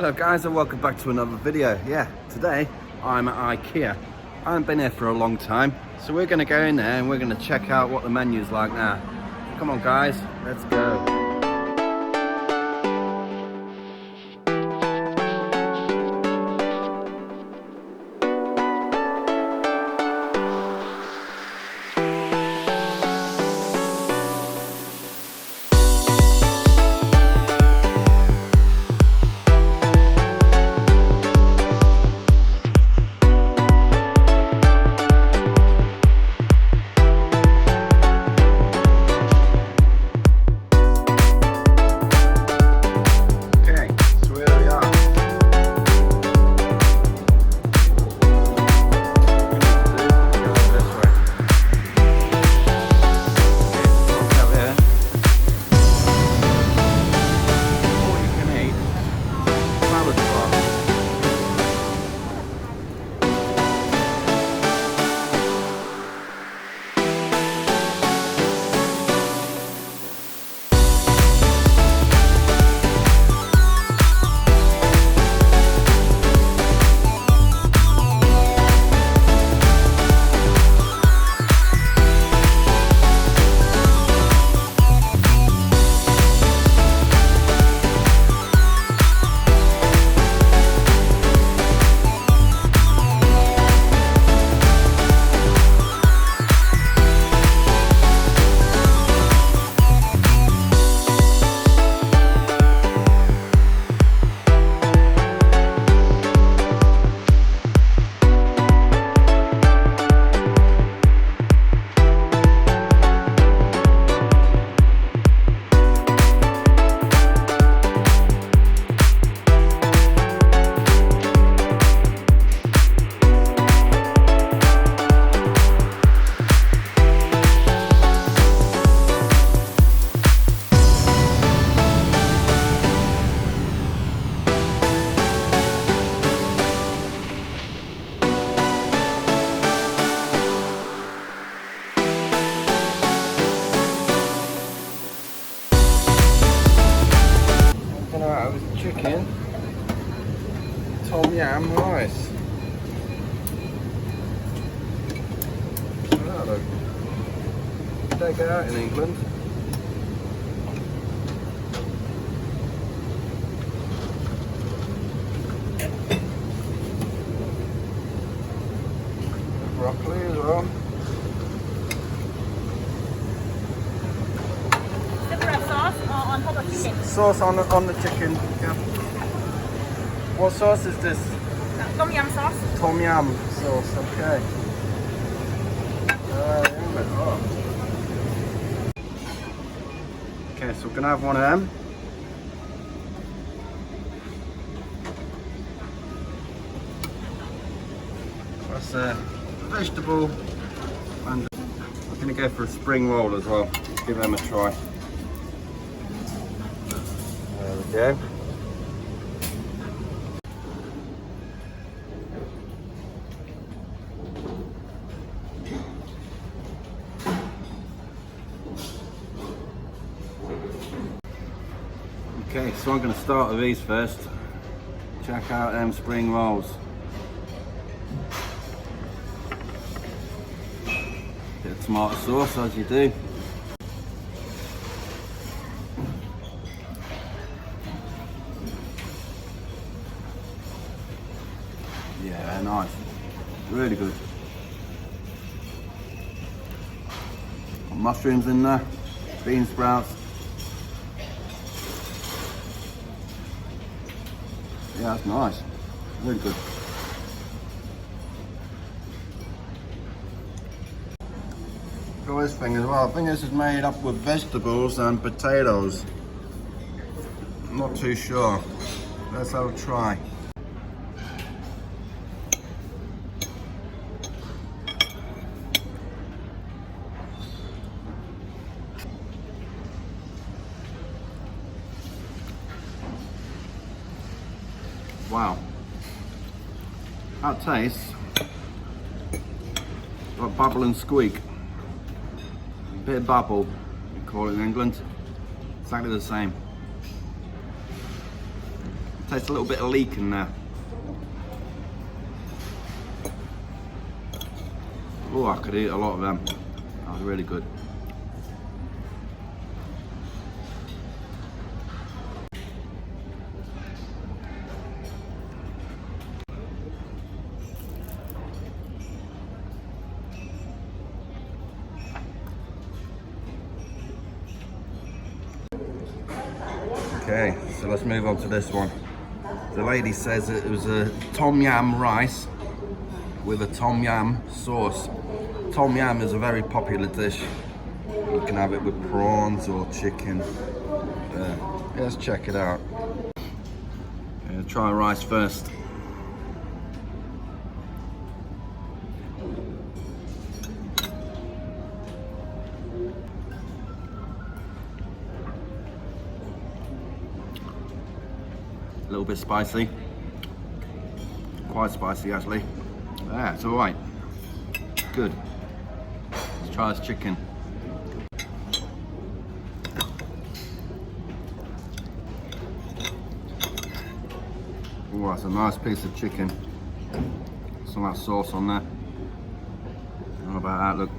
Hello guys and welcome back to another video. Yeah, today I'm at IKEA. I haven't been here for a long time, so we're going to go in there and we're going to check out what the menu's like now. Come on guys, let's go. Chicken, tomyam rice. Take it out in England. Broccoli as well. Separate sauce or on top of chicken? Sauce on the chicken. Yeah. What sauce is this? Tom yum sauce. Tom yum sauce. Okay. Okay, so we're gonna have one of them. That's a vegetable, and I'm gonna go for a spring roll as well. Give them a try. There we go. Okay, so I'm going to start with these first. Check out them spring rolls. Bit of tomato sauce as you do. Yeah, nice. Really good. Got mushrooms in there, bean sprouts. Yeah, that's nice. Really good. Got this thing as well. I think this is made up with vegetables and potatoes. I'm not too sure. Let's have a try. Wow, that tastes like bubble and squeak. A bit of bubble, we call it in England. Exactly the same. Tastes a little bit of leek in there. Oh, I could eat a lot of them. That was really good. Okay, so let's move on to this one. The lady says it was a tom yam rice with a tom yam sauce. Tom yam is a very popular dish. You can have it with prawns or chicken. Let's check it out. Try rice first. A little bit spicy, quite spicy actually. Yeah, it's all right. Good. Let's try this chicken. Oh, that's a nice piece of chicken. Some of that sauce on there. How about that? Look.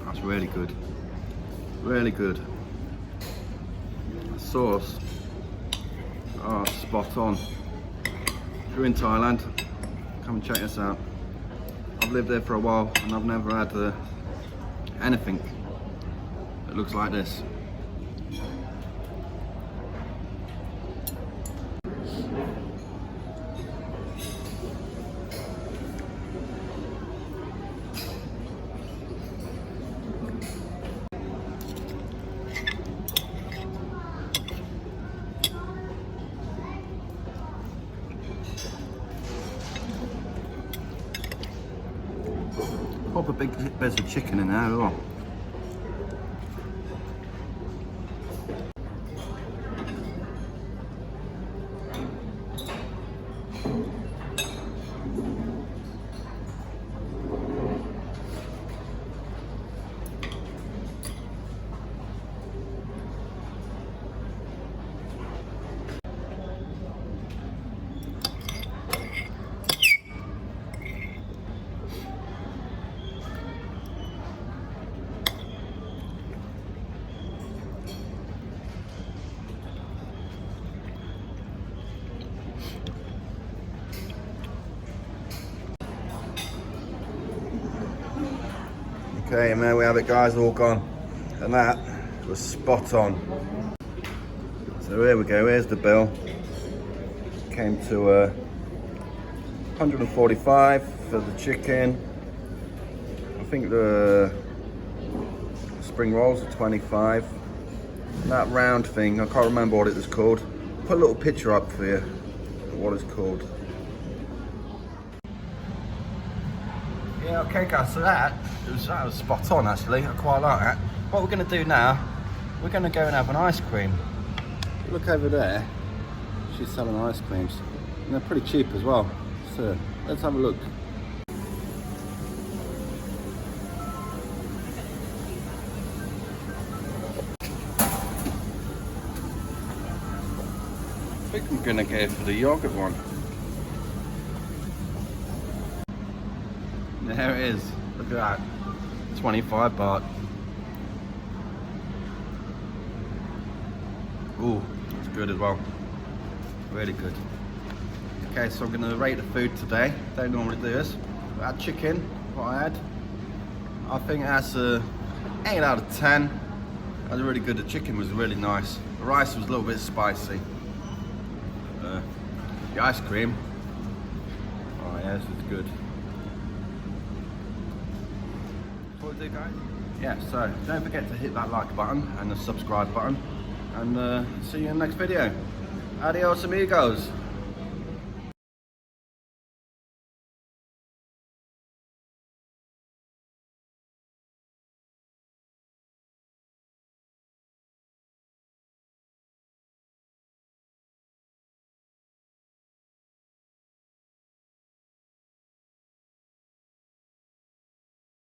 That's really good. Really good. The sauce. Oh, spot on. If you're in Thailand, come and check this out. I've lived there for a while and I've never had anything that looks like this. Pop a big bit of chicken in there as well. Okay, and there we have it guys, all gone. And that was spot on. So here we go, here's the bill. Came to 145 for the chicken. I think the spring rolls are 25. And that round thing, I can't remember what it was called. Put a little picture up for you of what it's called. Yeah, okay guys, so that was spot on actually, I quite like that. What we're going to do now, we're going to go and have an ice cream. Look over there, she's selling ice creams. And they're pretty cheap as well, so let's have a look. I think I'm going to go for the yogurt one. There it is, look at that, 25 baht. Ooh, that's good as well, really good. Okay, so I'm going to rate the food today, don't normally do this. That chicken, what I had, I think that's a 8 out of 10. That was really good, the chicken was really nice. The rice was a little bit spicy. The ice cream, oh yeah, this is good. Do, guys. Yeah, so don't forget to hit that like button and the subscribe button, and see you in the next video. Adios amigos.